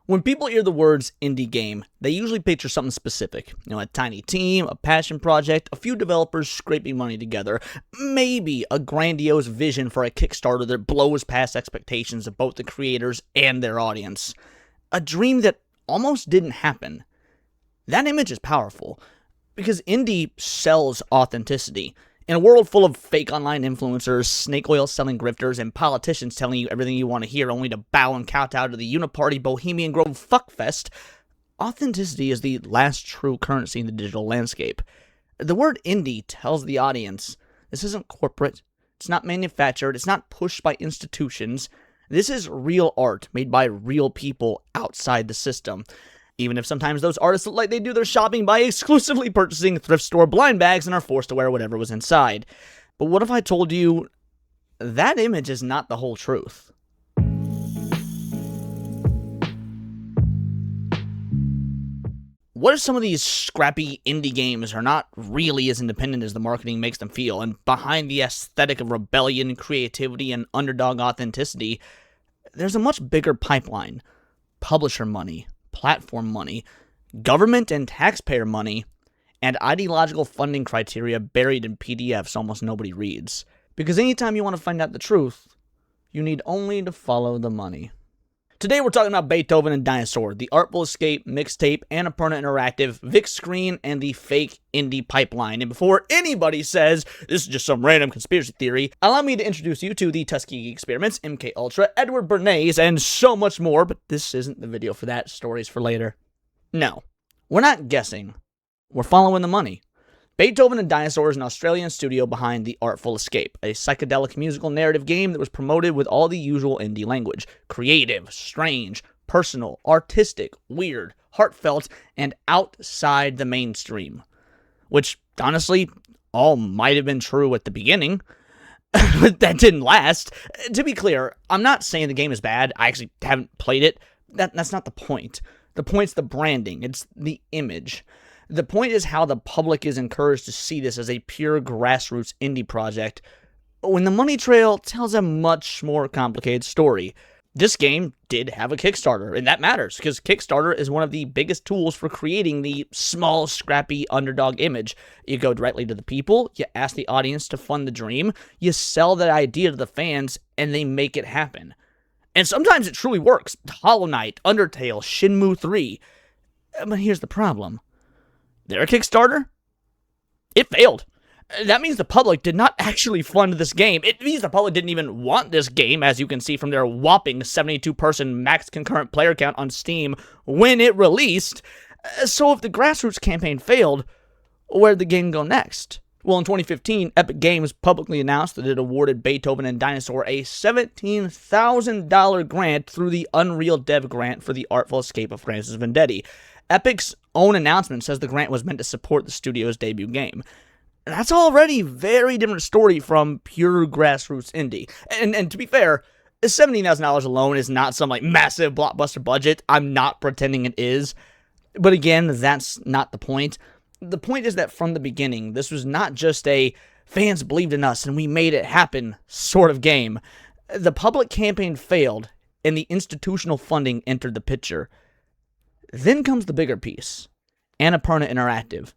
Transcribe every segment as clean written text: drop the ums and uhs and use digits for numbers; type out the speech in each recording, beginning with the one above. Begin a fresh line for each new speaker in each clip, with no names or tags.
When people hear the words indie game, they usually picture something specific. A tiny team, a passion project, a few developers scraping money together, maybe a grandiose vision for a Kickstarter that blows past expectations of both the creators and their audience. A dream that almost didn't happen. That image is powerful, because indie sells authenticity. In a world full of fake online influencers, snake oil selling grifters, and politicians telling you everything you want to hear only to bow and kowtow to the uniparty Bohemian Grove fuckfest, authenticity is the last true currency in the digital landscape. The word indie tells the audience, this isn't corporate, it's not manufactured, it's not pushed by institutions. This is real art made by real people outside the system. Even if sometimes those artists look like they do their shopping by exclusively purchasing thrift store blind bags and are forced to wear whatever was inside. But what if I told you that image is not the whole truth? What if some of these scrappy indie games are not really as independent as the marketing makes them feel, and behind the aesthetic of rebellion, creativity, and underdog authenticity, there's a much bigger pipeline. Publisher money, platform money, government and taxpayer money, and ideological funding criteria buried in PDFs almost nobody reads. Because anytime you want to find out the truth, you need only to follow the money. Today we're talking about Beethoven and Dinosaur, the Artful Escape, Mixtape, Annapurna Interactive, Vic Screen, and the fake indie pipeline. And before anybody says this is just some random conspiracy theory, allow me to introduce you to the Tuskegee Experiments, MK Ultra, Edward Bernays, and so much more, but this isn't the video for that, stories for later. No, we're not guessing, we're following the money. Beethoven and Dinosaur is an Australian studio behind The Artful Escape, a psychedelic musical narrative game that was promoted with all the usual indie language. Creative, strange, personal, artistic, weird, heartfelt, and outside the mainstream. Which, honestly, all might have been true at the beginning, but that didn't last. To be clear, I'm not saying the game is bad. I actually haven't played it. That's not the point. The point's the branding. It's the image. The point is how the public is encouraged to see this as a pure grassroots indie project, when the money trail tells a much more complicated story. This game did have a Kickstarter, and that matters, because Kickstarter is one of the biggest tools for creating the small, scrappy underdog image. You go directly to the people, you ask the audience to fund the dream, you sell that idea to the fans, and they make it happen. And sometimes it truly works. Hollow Knight, Undertale, Shenmue 3. But here's the problem. Their Kickstarter? It failed. That means the public did not actually fund this game. It means the public didn't even want this game, as you can see from their whopping 72-person max concurrent player count on Steam when it released. So if the grassroots campaign failed, where'd the game go next? Well, in 2015, Epic Games publicly announced that it awarded Beethoven and Dinosaur a $17,000 grant through the Unreal Dev Grant for The Artful Escape of Francis Vendetti. Epic's own announcement says the grant was meant to support the studio's debut game. That's already a very different story from pure grassroots indie. And to be fair, $17,000 alone is not some massive blockbuster budget. I'm not pretending it is. But again, that's not the point. The point is that from the beginning, this was not just a fans believed in us and we made it happen sort of game. The public campaign failed and the institutional funding entered the picture. Then comes the bigger piece, Annapurna Interactive.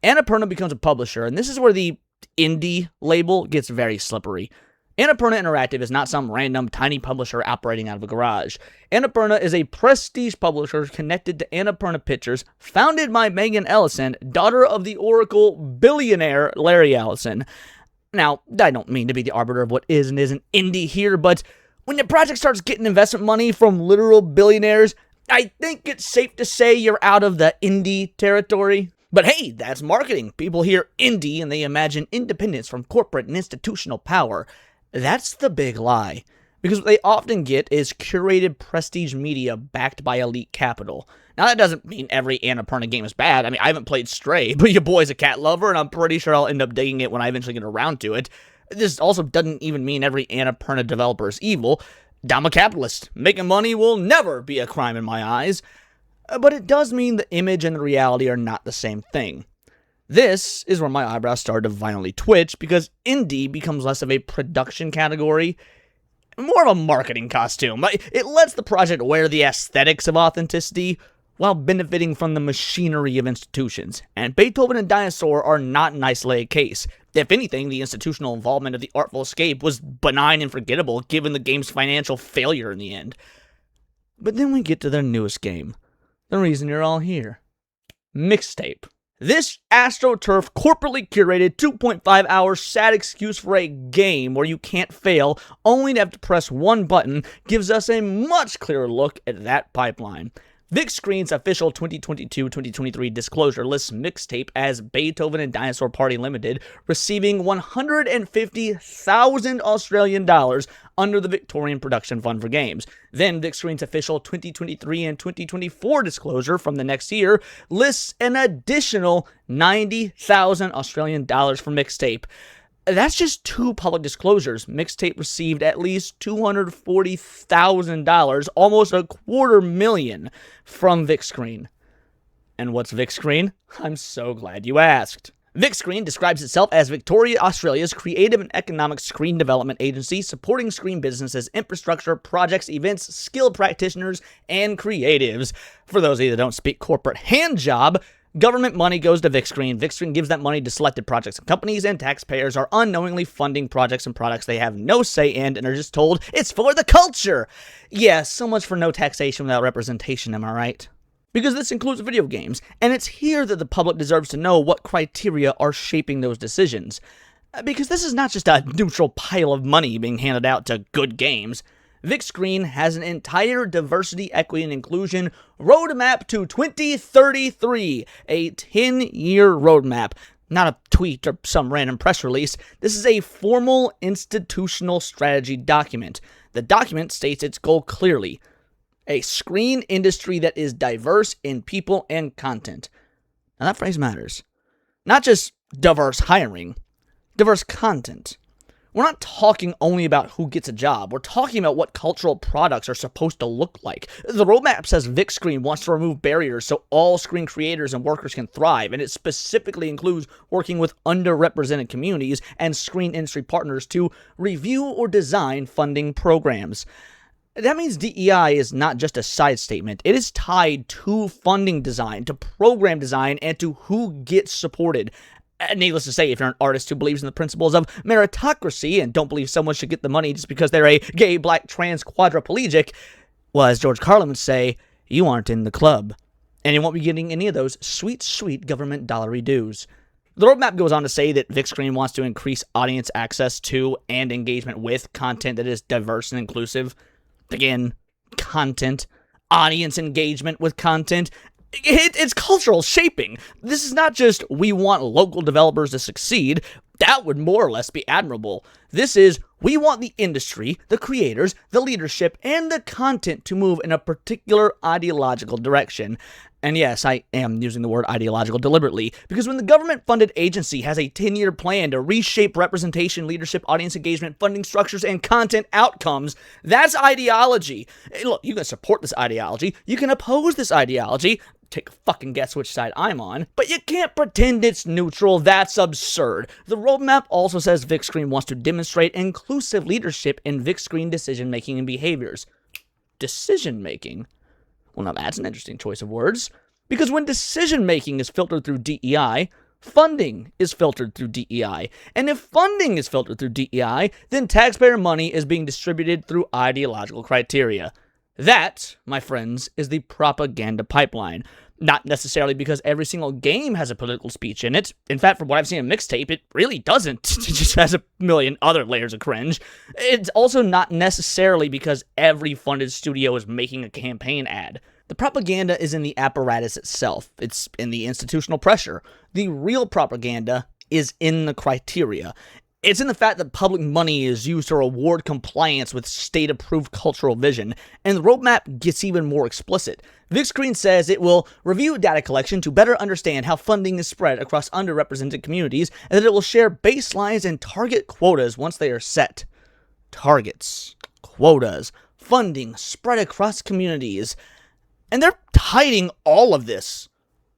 Annapurna becomes a publisher, and this is where the indie label gets very slippery. Annapurna Interactive is not some random tiny publisher operating out of a garage. Annapurna is a prestige publisher connected to Annapurna Pictures, founded by Megan Ellison, daughter of the Oracle billionaire Larry Ellison. Now, I don't mean to be the arbiter of what is and isn't indie here, but when the project starts getting investment money from literal billionaires, I think it's safe to say you're out of the indie territory. But hey, that's marketing. People hear indie and they imagine independence from corporate and institutional power. That's the big lie. Because what they often get is curated prestige media backed by elite capital. Now that doesn't mean every Annapurna game is bad. I haven't played Stray, but your boy's a cat lover and I'm pretty sure I'll end up digging it when I eventually get around to it. This also doesn't even mean every Annapurna developer is evil. I'm a capitalist. Making money will never be a crime in my eyes. But it does mean the image and the reality are not the same thing. This is where my eyebrows started to violently twitch, because indie becomes less of a production category more of a marketing costume. It lets the project wear the aesthetics of authenticity while benefiting from the machinery of institutions. And Beethoven and Dinosaur are not an isolated case. If anything, the institutional involvement of the Artful Escape was benign and forgettable given the game's financial failure in the end. But then we get to their newest game. The reason you're all here. Mixtape. This AstroTurf corporately curated 2.5-hour sad excuse for a game where you can't fail, only to have to press one button, gives us a much clearer look at that pipeline. VicScreen's official 2022-2023 disclosure lists Mixtape as Beethoven and Dinosaur Party Limited, receiving 150,000 Australian dollars under the Victorian Production Fund for Games. Then VicScreen's official 2023 and 2024 disclosure from the next year lists an additional 90,000 Australian dollars for Mixtape. That's just two public disclosures. Mixtape received at least $240,000, almost $250,000 from VicScreen. And what's VicScreen? I'm so glad you asked. VicScreen describes itself as Victoria, Australia's creative and economic screen development agency, supporting screen businesses, infrastructure, projects, events, skilled practitioners, and creatives. For those of you that don't speak corporate handjob, government money goes to VicScreen. VicScreen gives that money to selected projects and companies, and taxpayers are unknowingly funding projects and products they have no say in and are just told it's for the culture. Yeah, so much for no taxation without representation, am I right? Because this includes video games, and it's here that the public deserves to know what criteria are shaping those decisions. Because this is not just a neutral pile of money being handed out to good games. VicScreen has an entire diversity, equity, and inclusion roadmap to 2033, a 10-year roadmap. Not a tweet or some random press release. This is a formal institutional strategy document. The document states its goal clearly: a screen industry that is diverse in people and content. Now that phrase matters. Not just diverse hiring, diverse content. We're not talking only about who gets a job. We're talking about what cultural products are supposed to look like. The roadmap says VicScreen wants to remove barriers so all screen creators and workers can thrive, and it specifically includes working with underrepresented communities and screen industry partners to review or design funding programs. That means DEI is not just a side statement. It is tied to funding design, to program design, and to who gets supported. Needless to say, if you're an artist who believes in the principles of meritocracy and don't believe someone should get the money just because they're a gay, black, trans, quadriplegic, well, as George Carlin would say, you aren't in the club. And you won't be getting any of those sweet, sweet government dollary dues. The roadmap goes on to say that VicScreen wants to increase audience access to and engagement with content that is diverse and inclusive. Again, content, audience engagement with content. It's cultural shaping. This is not just we want local developers to succeed. That would more or less be admirable. This is we want the industry, the creators, the leadership, and the content to move in a particular ideological direction. And yes, I am using the word ideological deliberately, because when the government-funded agency has a 10-year plan to reshape representation, leadership, audience engagement, funding structures, and content outcomes, that's ideology. Look, you can support this ideology, you can oppose this ideology, take a fucking guess which side I'm on, but you can't pretend it's neutral. That's absurd. The roadmap also says VicScreen wants to demonstrate inclusive leadership in VicScreen decision-making and behaviors. Decision-making? Well, now that's an interesting choice of words, because when decision-making is filtered through DEI, funding is filtered through DEI. And if funding is filtered through DEI, then taxpayer money is being distributed through ideological criteria. That, my friends, is the propaganda pipeline. Not necessarily because every single game has a political speech in it. In fact, from what I've seen in Mixtape, it really doesn't. It just has a million other layers of cringe. It's also not necessarily because every funded studio is making a campaign ad. The propaganda is in the apparatus itself. It's in the institutional pressure. The real propaganda is in the criteria. It's in the fact that public money is used to reward compliance with state-approved cultural vision, and the roadmap gets even more explicit. VicScreen says it will review data collection to better understand how funding is spread across underrepresented communities, and that it will share baselines and target quotas once they are set. Targets, quotas, funding spread across communities. And they're hiding all of this,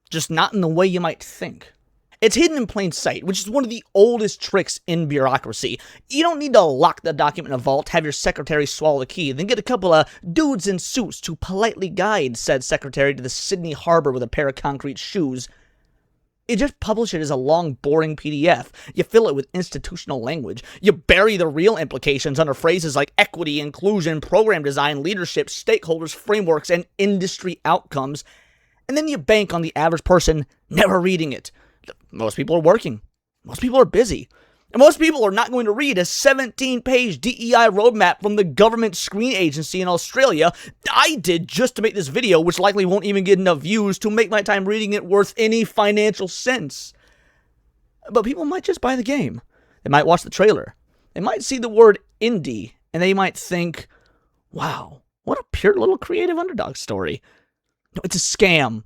just not in the way you might think. It's hidden in plain sight, which is one of the oldest tricks in bureaucracy. You don't need to lock the document in a vault, have your secretary swallow the key, then get a couple of dudes in suits to politely guide said secretary to the Sydney Harbor with a pair of concrete shoes. You just publish it as a long, boring PDF. You fill it with institutional language. You bury the real implications under phrases like equity, inclusion, program design, leadership, stakeholders, frameworks, and industry outcomes. And then you bank on the average person never reading it. Most people are working. Most people are busy. And most people are not going to read a 17-page DEI roadmap from the government screen agency in Australia I did just to make this video, which likely won't even get enough views to make my time reading it worth any financial sense. But people might just buy the game. They might watch the trailer. They might see the word indie, and they might think, wow, what a pure little creative underdog story. No, it's a scam.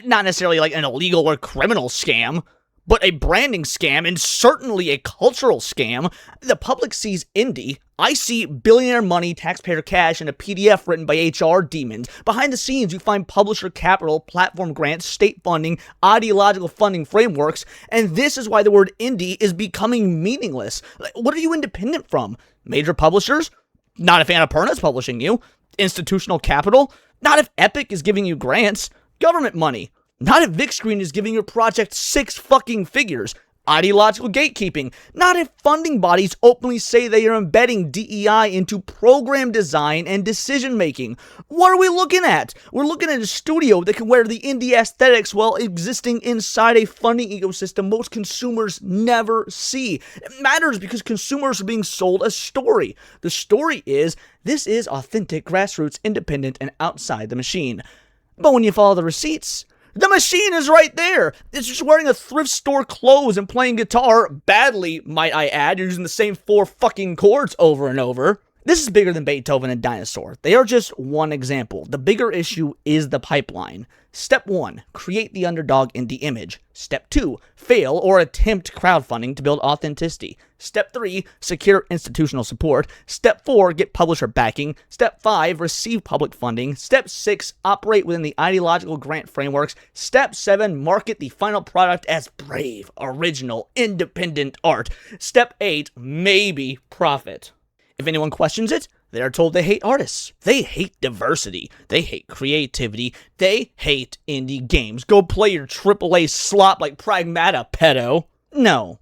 Not necessarily like an illegal or criminal scam, but a branding scam and certainly a cultural scam. The public sees indie. I see billionaire money, taxpayer cash, and a PDF written by HR demons. Behind the scenes, you find publisher capital, platform grants, state funding, ideological funding frameworks, and this is why the word indie is becoming meaningless. What are you independent from? Major publishers? Not if Annapurna's publishing you. Institutional capital? Not if Epic is giving you grants. Government money. Not if VicScreen is giving your project 6 fucking figures. Ideological gatekeeping. Not if funding bodies openly say they are embedding DEI into program design and decision making. What are we looking at? We're looking at a studio that can wear the indie aesthetics while existing inside a funding ecosystem most consumers never see. It matters because consumers are being sold a story. The story is, this is authentic, grassroots, independent, and outside the machine. But when you follow the receipts, the machine is right there. It's just wearing a thrift store clothes and playing guitar, badly, might I add. You're using the same 4 fucking chords over and over. This is bigger than Beethoven and Dinosaur. They are just one example. The bigger issue is the pipeline. Step 1, create the underdog indie image. Step 2, fail or attempt crowdfunding to build authenticity. Step 3, secure institutional support. Step 4, get publisher backing. Step 5, receive public funding. Step 6, operate within the ideological grant frameworks. Step 7, market the final product as brave, original, independent art. Step 8, maybe profit. If anyone questions it, they are told they hate artists. They hate diversity. They hate creativity. They hate indie games. Go play your AAA slop like Pragmata, pedo. No.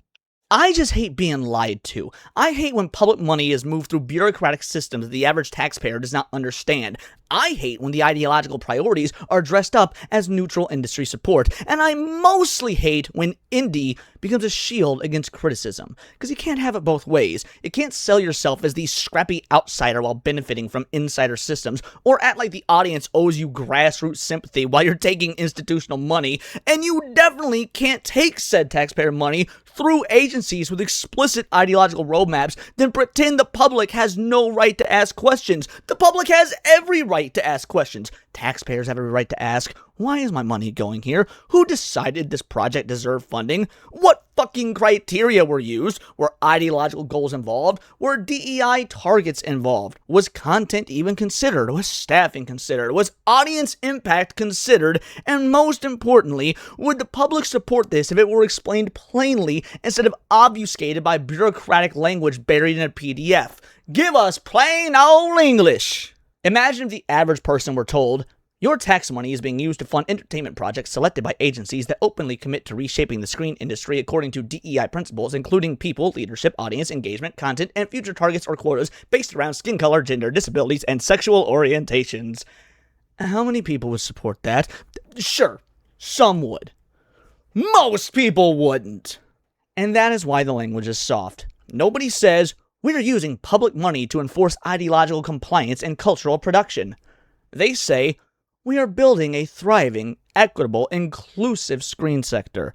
I just hate being lied to. I hate when public money is moved through bureaucratic systems that the average taxpayer does not understand. I hate when the ideological priorities are dressed up as neutral industry support. And I mostly hate when indie becomes a shield against criticism. Because you can't have it both ways. You can't sell yourself as the scrappy outsider while benefiting from insider systems, or act like the audience owes you grassroots sympathy while you're taking institutional money. And you definitely can't take said taxpayer money through agencies with explicit ideological roadmaps, then pretend the public has no right to ask questions. The public has every right to ask questions. Taxpayers have every right to ask, why is my money going here? Who decided this project deserved funding? What fucking criteria were used? Were ideological goals involved? Were DEI targets involved? Was content even considered? Was staffing considered? Was audience impact considered? And most importantly, would the public support this if it were explained plainly instead of obfuscated by bureaucratic language buried in a PDF? Give us plain old English! Imagine if the average person were told, your tax money is being used to fund entertainment projects selected by agencies that openly commit to reshaping the screen industry according to DEI principles, including people, leadership, audience, engagement, content, and future targets or quotas based around skin color, gender, disabilities, and sexual orientations. How many people would support that? Sure, some would. Most people wouldn't. And that is why the language is soft. Nobody says, we're using public money to enforce ideological compliance and cultural production. They say, we are building a thriving, equitable, inclusive screen sector.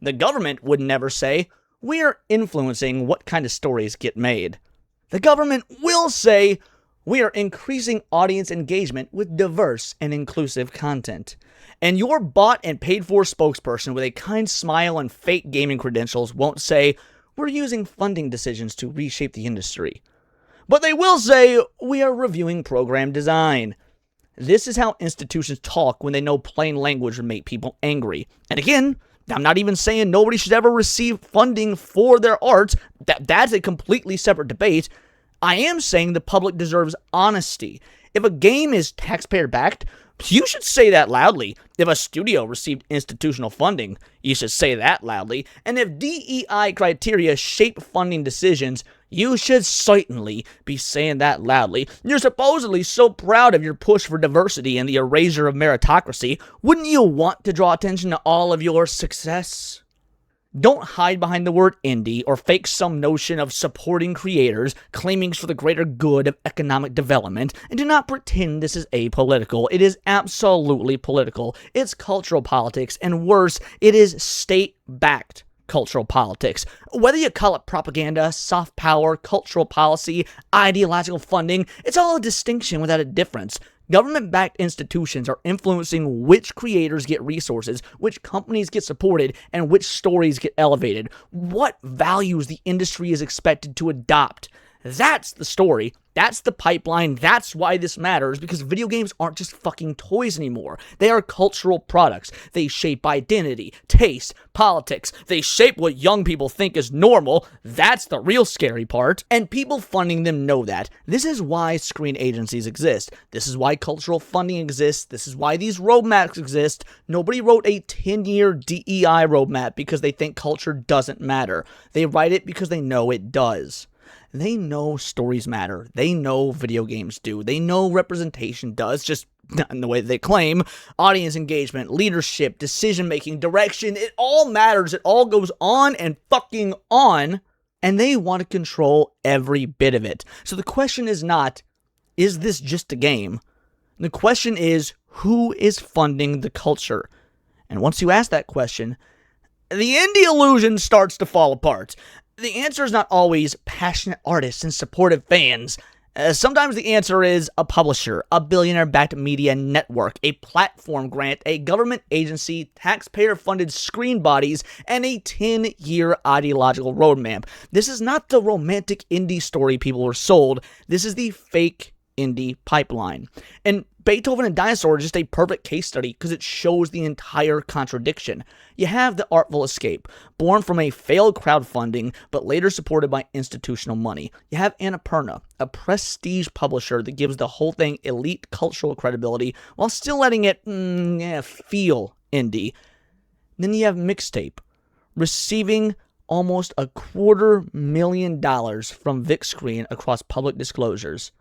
The government would never say, we are influencing what kind of stories get made. The government will say, we are increasing audience engagement with diverse and inclusive content. And your bought and paid for spokesperson with a kind smile and fake gaming credentials won't say, we're using funding decisions to reshape the industry. But they will say, we are reviewing program design. This is how institutions talk when they know plain language would make people angry. And again, I'm not even saying nobody should ever receive funding for their art. That's a completely separate debate. I am saying the public deserves honesty. If a game is taxpayer-backed, you should say that loudly. If a studio received institutional funding, you should say that loudly. And if DEI criteria shape funding decisions, you should certainly be saying that loudly. You're supposedly so proud of your push for diversity and the erasure of meritocracy. Wouldn't you want to draw attention to all of your success? Don't hide behind the word indie or fake some notion of supporting creators, claiming for the greater good of economic development, and do not pretend this is apolitical. It is absolutely political. It's cultural politics, and worse, it is state-backed cultural politics. Whether you call it propaganda, soft power, cultural policy, ideological funding, it's all a distinction without a difference. Government-backed institutions are influencing which creators get resources, which companies get supported, and which stories get elevated. What values the industry is expected to adopt. That's the story. That's the pipeline. That's why this matters, because video games aren't just fucking toys anymore. They are cultural products. They shape identity, taste, politics. They shape what young people think is normal. That's the real scary part. And people funding them know that. This is why screen agencies exist. This is why cultural funding exists. This is why these roadmaps exist. Nobody wrote a 10-year DEI roadmap because they think culture doesn't matter. They write it because they know it does. They know stories matter. They know video games do. They know representation does, just not in the way that they claim. Audience engagement, leadership, decision-making, direction, it all matters. It all goes on and fucking on. And they want to control every bit of it. So the question is not, is this just a game? The question is, who is funding the culture? And once you ask that question, the indie illusion starts to fall apart. The answer is not always passionate artists and supportive fans. Sometimes the answer is a publisher, a billionaire-backed media network, a platform grant, a government agency, taxpayer-funded screen bodies, and a 10-year ideological roadmap. This is not the romantic indie story people were sold. This is the fake indie pipeline. And Beethoven and Dinosaur is just a perfect case study because it shows the entire contradiction. You have The Artful Escape, born from a failed crowdfunding but later supported by institutional money. You have Annapurna, a prestige publisher that gives the whole thing elite cultural credibility while still letting it feel indie. Then you have Mixtape, receiving almost $250,000 from VicScreen across public disclosures.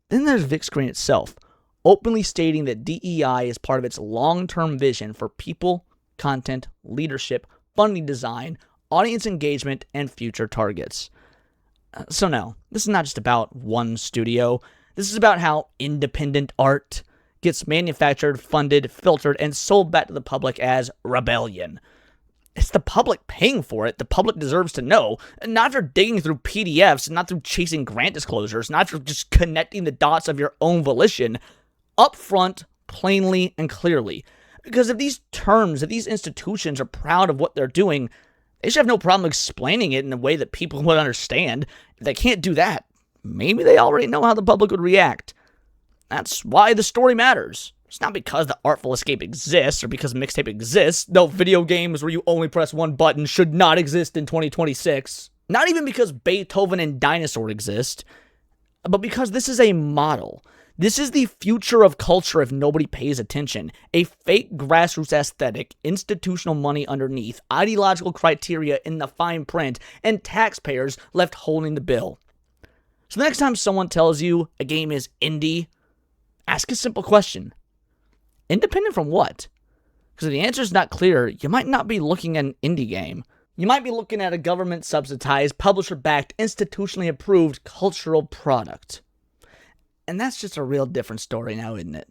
Then there's VicScreen itself, openly stating that DEI is part of its long-term vision for people, content, leadership, funding design, audience engagement, and future targets. So no, this is not just about one studio. This is about how independent art gets manufactured, funded, filtered, and sold back to the public as rebellion. It's the public paying for it. The public deserves to know. Not for digging through PDFs, not through chasing grant disclosures, not for just connecting the dots of your own volition. Upfront, plainly, and clearly. Because if these institutions are proud of what they're doing, they should have no problem explaining it in a way that people would understand. If they can't do that, maybe they already know how the public would react. That's why the story matters. It's not because The Artful Escape exists or because Mixtape exists, though video games where you only press one button should not exist in 2026. Not even because Beethoven and Dinosaur exist, but because this is a model. This is the future of culture if nobody pays attention. A fake grassroots aesthetic, institutional money underneath, ideological criteria in the fine print, and taxpayers left holding the bill. So the next time someone tells you a game is indie, ask a simple question. Independent from what? Because if the answer is not clear, you might not be looking at an indie game. You might be looking at a government-subsidized, publisher-backed, institutionally approved cultural product. And that's just a real different story now, isn't it?